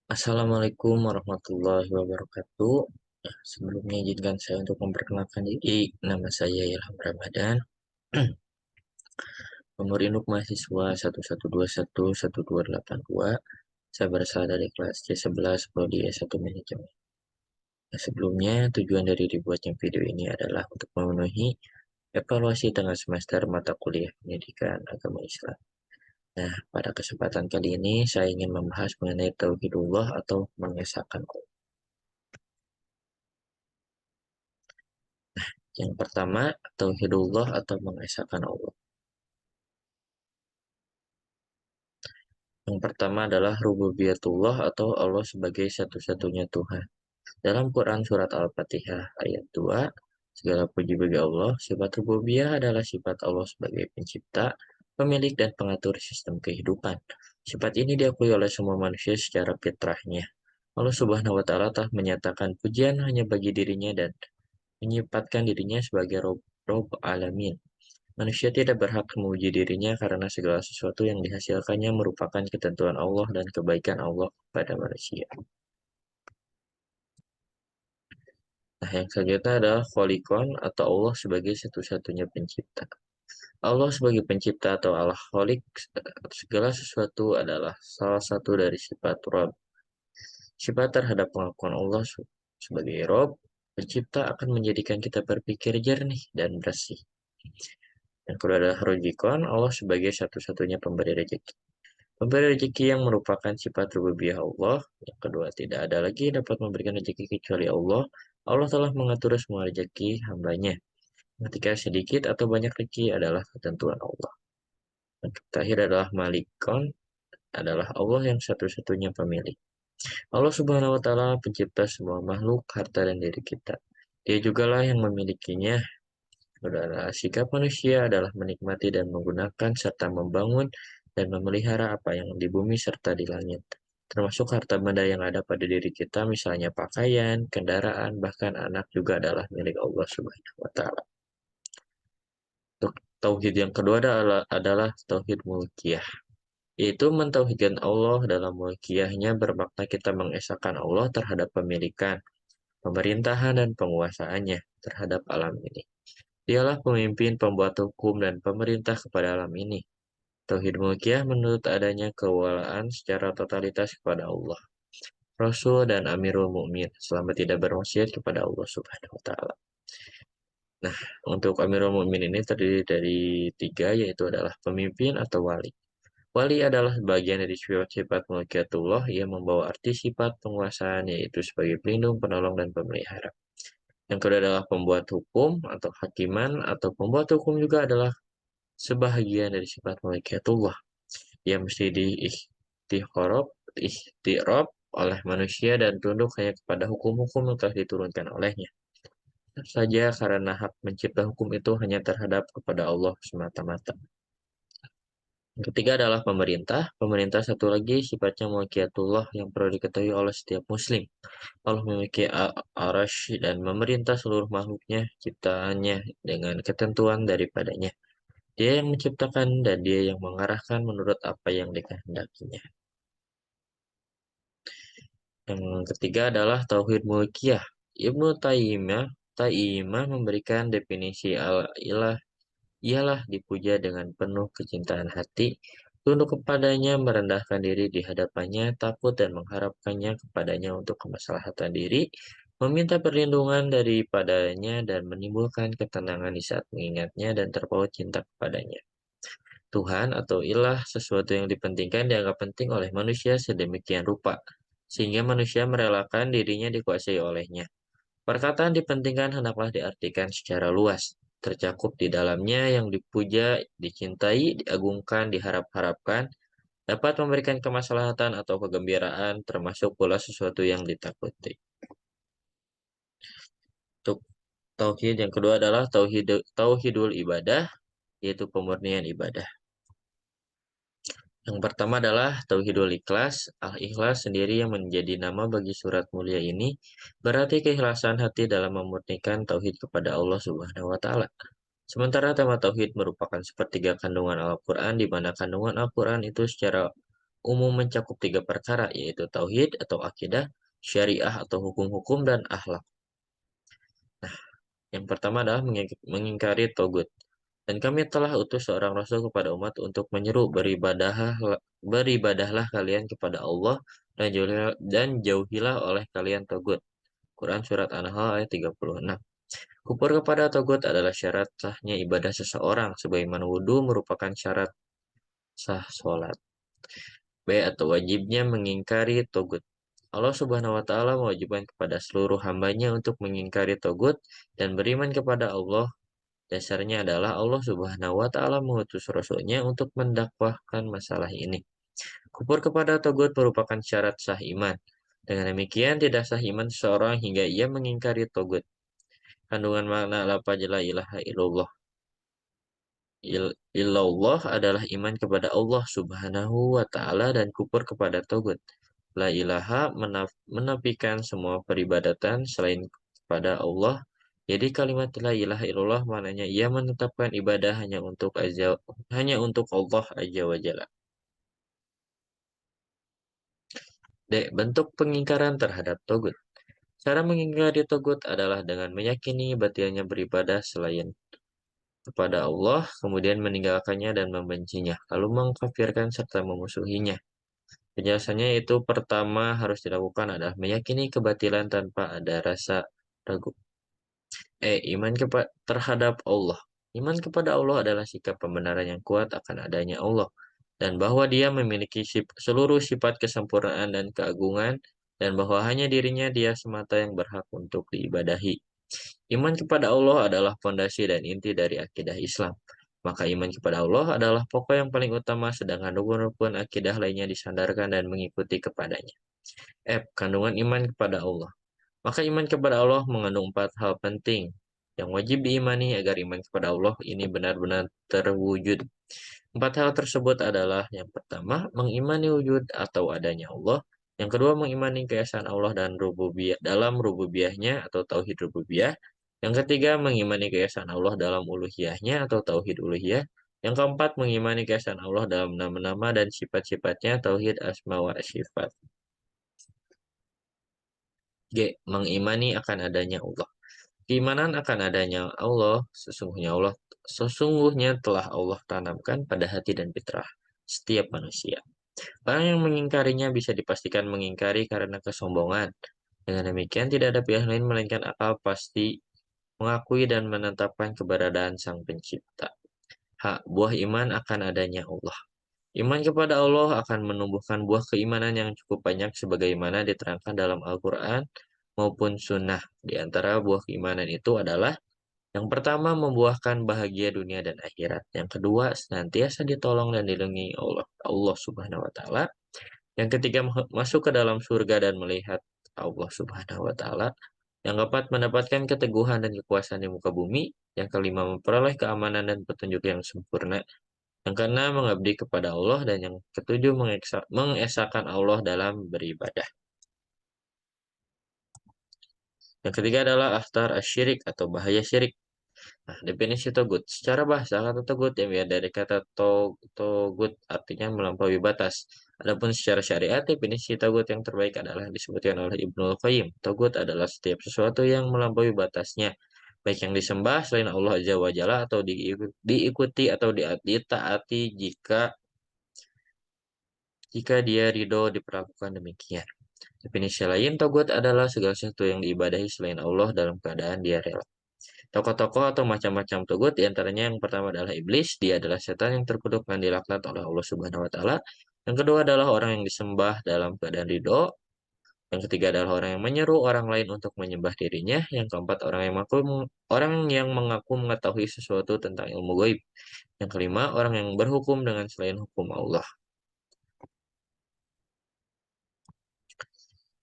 Assalamualaikum warahmatullahi wabarakatuh. Sebelumnya izinkan saya untuk memperkenalkan diri. Nama saya Ilham Ramadan, nomor induk mahasiswa 11211282. Saya berasal dari kelas C11 Prodi S1 Manajemen. Sebelumnya, tujuan dari dibuatnya video ini adalah untuk memenuhi evaluasi tengah semester mata kuliah pendidikan agama Islam. Nah, pada kesempatan kali ini saya ingin membahas mengenai tauhidullah atau mengesahkan Allah. Yang pertama, tauhidullah atau mengesahkan Allah. Yang pertama adalah rububiyatullah atau Allah sebagai satu-satunya Tuhan. Dalam Quran Surat Al-Fatihah ayat 2, segala puji bagi Allah, sifat rububiyah adalah sifat Allah sebagai pencipta, pemilik dan pengatur sistem kehidupan. Sifat ini diakui oleh semua manusia secara fitrahnya. Allah Subhanahu wa taala telah menyatakan pujian hanya bagi dirinya dan menyifatkan dirinya sebagai Rob alamin. Manusia tidak berhak memuji dirinya karena segala sesuatu yang dihasilkannya merupakan ketentuan Allah dan kebaikan Allah kepada manusia. Nah, yang selanjutnya adalah Kholikon atau Allah sebagai satu-satunya pencipta. Allah sebagai pencipta atau Allah Kholik, segala sesuatu adalah salah satu dari sifat Rob. Sifat terhadap pengakuan Allah sebagai Rob, pencipta akan menjadikan kita berpikir jernih dan bersih. Yang kedua adalah Rojikon, Allah sebagai satu-satunya pemberi rezeki. Pemberi rezeki yang merupakan sifat rububiyah Allah. Yang kedua, tidak ada lagi yang dapat memberikan rezeki kecuali Allah. Allah telah mengatur semua rezeki hambanya. Ketika sedikit atau banyak rezeki adalah ketentuan Allah. Yang terakhir adalah Malikon, adalah Allah yang satu-satunya pemilik. Allah Subhanahu wa taala pencipta semua makhluk, harta dan diri kita. Dia jugalah yang memilikinya. Saudara, sikap manusia adalah menikmati dan menggunakan serta membangun dan memelihara apa yang di bumi serta di langit. Termasuk harta benda yang ada pada diri kita, misalnya pakaian, kendaraan, bahkan anak juga adalah milik Allah Subhanahu wa taala. Untuk tauhid yang kedua adalah tauhid mulkiyah, yaitu mentauhidkan Allah dalam mulkiyahnya bermakna kita mengesahkan Allah terhadap pemilikan, pemerintahan dan penguasaannya terhadap alam ini. Dialah pemimpin, pembuat hukum, dan pemerintah kepada alam ini. Tauhid mulkiyah menurut adanya kewalaan secara totalitas kepada Allah, Rasul, dan Amirul Mukmin selama tidak bermaksiat kepada Allah Subhanahu wa taala. Nah, untuk Amirul Mukmin ini terdiri dari tiga, yaitu adalah pemimpin atau wali. Wali adalah bagian dari sifat-sifat mulkiyatullah yang membawa arti sifat penguasaan, yaitu sebagai pelindung, penolong, dan pemelihara. Yang kedua adalah pembuat hukum atau hakiman, atau pembuat hukum juga adalah sebahagian dari sifat malaikatullah yang mesti ikhtirob oleh manusia dan tunduk hanya kepada hukum-hukum yang telah diturunkan olehnya. Saja karena hak mencipta hukum itu hanya terhadap kepada Allah semata-mata. Yang ketiga adalah pemerintah. Pemerintah satu lagi sifatnya mulkiyatullah yang perlu diketahui oleh setiap muslim. Allah memiliki arash dan memerintah seluruh makhluknya, ciptaannya dengan ketentuan daripadanya. Dia yang menciptakan dan dia yang mengarahkan menurut apa yang dikehendakinya. Yang ketiga adalah tauhid mulkiyah. Ibnu Taimiyah memberikan definisi al-ilah ialah dipuja dengan penuh kecintaan hati, tunduk kepadanya, merendahkan diri di hadapannya, takut dan mengharapkannya kepadanya untuk kemaslahatan diri, meminta perlindungan daripadanya dan menimbulkan ketenangan di saat mengingatnya dan terpaut cinta kepadanya. Tuhan atau ilah sesuatu yang dipentingkan dianggap penting oleh manusia sedemikian rupa, sehingga manusia merelakan dirinya dikuasai olehnya. Perkataan dipentingkan hendaklah diartikan secara luas, tercakup di dalamnya yang dipuja, dicintai, diagungkan, diharap-harapkan, dapat memberikan kemaslahatan atau kegembiraan, termasuk pula sesuatu yang ditakuti. Untuk tauhid yang kedua adalah tauhidul ibadah, yaitu pemurnian ibadah. Yang pertama adalah Tauhidul Ikhlas. Al-Ikhlas sendiri yang menjadi nama bagi surat mulia ini berarti keikhlasan hati dalam memurnikan tauhid kepada Allah Subhanahu wa taala. Sementara tema tauhid merupakan sepertiga kandungan Al-Qur'an di mana kandungan Al-Qur'an itu secara umum mencakup tiga perkara, yaitu tauhid atau akidah, syariah atau hukum-hukum, dan akhlak. Yang pertama adalah mengingkari togut. Dan kami telah utus seorang rasul kepada umat untuk menyeru beribadahlah kalian kepada Allah dan jauhilah oleh kalian togut. Quran Surat An-Nahl ayat 36. Kufur kepada togut adalah syarat sahnya ibadah seseorang, sebagaimana wudhu merupakan syarat sah sholat. B. Atau wajibnya mengingkari togut. Allah Subhanahu wa Ta'ala mewajibkan kepada seluruh hambanya untuk mengingkari togut dan beriman kepada Allah. Dasarnya adalah Allah Subhanahu wa Ta'ala mengutus Rasul-Nya untuk mendakwahkan masalah ini. Kufur kepada togut merupakan syarat sah iman. Dengan demikian, tidak sah iman seseorang hingga ia mengingkari togut. Kandungan makna lafaz la ilaha illallah. Illallah adalah iman kepada Allah Subhanahu wa Ta'ala dan kufur kepada togut. La ilaha menafikan semua peribadatan selain kepada Allah. Jadi kalimat la ilaha illallah maknanya ia menetapkan ibadah hanya untuk Allah Azza wa Jalla. D. Bentuk pengingkaran terhadap togut. Cara mengingkari togut adalah dengan meyakini batilnya beribadah selain kepada Allah, kemudian meninggalkannya dan membencinya, lalu mengkafirkan serta memusuhinya. Penjelasannya itu pertama harus dilakukan adalah meyakini kebatilan tanpa ada rasa ragu. Iman terhadap Allah. Iman kepada Allah adalah sikap pembenaran yang kuat akan adanya Allah dan bahwa Dia memiliki seluruh sifat kesempurnaan dan keagungan dan bahwa hanya dirinya Dia semata yang berhak untuk diibadahi. Iman kepada Allah adalah fondasi dan inti dari akidah Islam. Maka iman kepada Allah adalah pokok yang paling utama sedangkan rukun-rukun akidah lainnya disandarkan dan mengikuti kepadanya. Kandungan iman kepada Allah. Maka iman kepada Allah mengandung 4 hal penting yang wajib diimani agar iman kepada Allah ini benar-benar terwujud. 4 hal tersebut adalah yang pertama, mengimani wujud atau adanya Allah. Yang kedua, mengimani keesaan Allah dan rububiyahnya atau tauhid rububiyah. Yang ketiga, mengimani keesaan Allah dalam uluhiyahnya atau tauhid uluhiyah. Yang keempat, mengimani keesaan Allah dalam nama-nama dan sifat-sifatnya, tauhid asma wa sifat. G. Mengimani akan adanya Allah. Keimanan akan adanya Allah, sesungguhnya telah Allah tanamkan pada hati dan fitrah setiap manusia. Orang yang mengingkarinya bisa dipastikan mengingkari karena kesombongan. Dengan demikian, tidak ada pilihan lain melainkan akal pasti mengakui dan menetapkan keberadaan Sang Pencipta. Buah iman akan adanya Allah. Iman kepada Allah akan menumbuhkan buah keimanan yang cukup banyak sebagaimana diterangkan dalam Al-Quran maupun Sunnah. Di antara buah keimanan itu adalah yang pertama membuahkan bahagia dunia dan akhirat. Yang kedua senantiasa ditolong dan dilindungi Allah Subhanahu wa Ta'ala. Yang ketiga masuk ke dalam surga dan melihat Allah Subhanahu wa Ta'ala. Yang keempat mendapatkan keteguhan dan kekuasaan di muka bumi. Yang kelima memperoleh keamanan dan petunjuk yang sempurna. Yang keenam mengabdi kepada Allah dan yang ketujuh mengesahkan Allah dalam beribadah. Yang ketiga adalah akhtar asyirik atau bahaya syirik. Nah, definisi togut. Secara bahasa, kata togut diambil dari kata togut artinya melampaui batas. Adapun secara syariat, definisi togut yang terbaik adalah disebutkan oleh Ibnul Qayyim. Togut adalah setiap sesuatu yang melampaui batasnya, baik yang disembah selain Allah Azza wa Jalla atau diikuti atau ditaati jika dia ridho diperlakukan demikian. Definisi lain, togut adalah segala sesuatu yang diibadahi selain Allah dalam keadaan dia rela. Tokoh-tokoh atau macam-macam togut diantaranya yang pertama adalah iblis, dia adalah setan yang terkutuk dan dilaknat oleh Allah Subhanahu wa Ta'ala. Yang kedua adalah orang yang disembah dalam keadaan ridho. Yang ketiga adalah orang yang menyeru orang lain untuk menyembah dirinya. Yang keempat orang yang mengaku mengetahui sesuatu tentang ilmu gaib. Yang kelima orang yang berhukum dengan selain hukum Allah.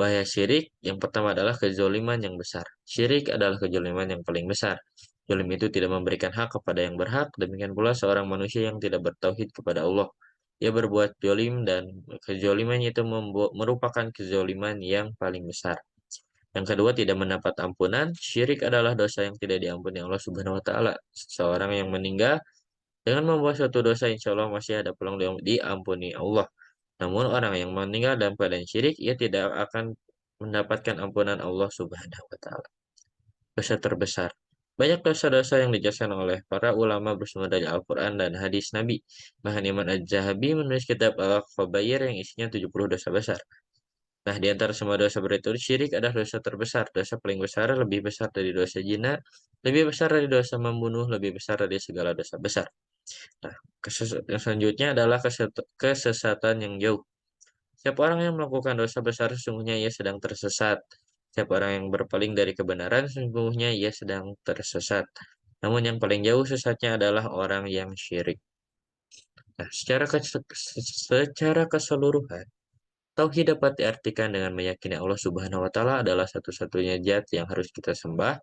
Bahaya syirik yang pertama adalah kezoliman yang besar. Syirik adalah kezoliman yang paling besar. Zolim itu tidak memberikan hak kepada yang berhak, demikian pula seorang manusia yang tidak bertauhid kepada Allah. Ia berbuat zolim dan kezolimannya itu merupakan kezoliman yang paling besar. Yang kedua, tidak mendapat ampunan. Syirik adalah dosa yang tidak diampuni Allah Subhanahu wa Ta'ala. Seorang yang meninggal dengan membuat suatu dosa, insya Allah masih ada peluang diampuni Allah. Namun orang yang meninggal dalam keadaan syirik, ia tidak akan mendapatkan ampunan Allah Subhanahu wa taala. Dosa terbesar. Banyak dosa-dosa yang dijelaskan oleh para ulama bersumber dari Al-Quran dan hadis Nabi. Bahkan Imam Az-Zahabi menulis kitab Al-Khabair yang isinya 70 dosa besar. Nah, di antara semua dosa berikut, syirik adalah dosa terbesar. Dosa paling besar lebih besar dari dosa zina, lebih besar dari dosa membunuh, lebih besar dari segala dosa besar. Nah, yang selanjutnya adalah kesesatan yang jauh. Setiap orang yang melakukan dosa besar sesungguhnya ia sedang tersesat. Setiap orang yang berpaling dari kebenaran sesungguhnya ia sedang tersesat. Namun yang paling jauh sesatnya adalah orang yang syirik. Nah, secara keseluruhan, tauhid dapat diartikan dengan meyakini Allah Subhanahu wa taala adalah satu-satunya zat yang harus kita sembah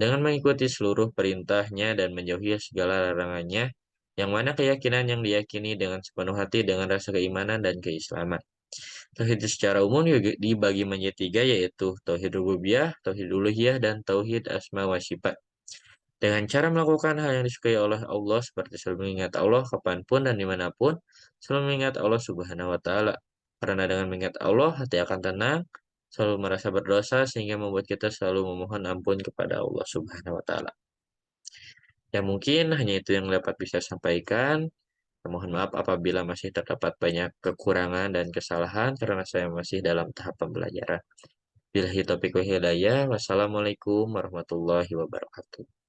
dengan mengikuti seluruh perintahnya dan menjauhi segala larangannya, yang mana keyakinan yang diyakini dengan sepenuh hati dengan rasa keimanan dan keislaman. Tauhid secara umum juga dibagi menjadi tiga, yaitu tauhid rububiyah, tauhid uluhiyah, dan tauhid asma wa sifat. Dengan cara melakukan hal yang disukai oleh Allah seperti selalu mengingat Allah kapanpun dan dimanapun, selalu mengingat Allah Subhanahu wa taala. Karena dengan mengingat Allah, hati akan tenang, selalu merasa berdosa sehingga membuat kita selalu memohon ampun kepada Allah Subhanahu wa taala. Ya mungkin hanya itu yang dapat bisa sampaikan. Mohon maaf apabila masih terdapat banyak kekurangan dan kesalahan karena saya masih dalam tahap pembelajaran. Billahi taufiq wal hidayah. Wassalamualaikum warahmatullahi wabarakatuh.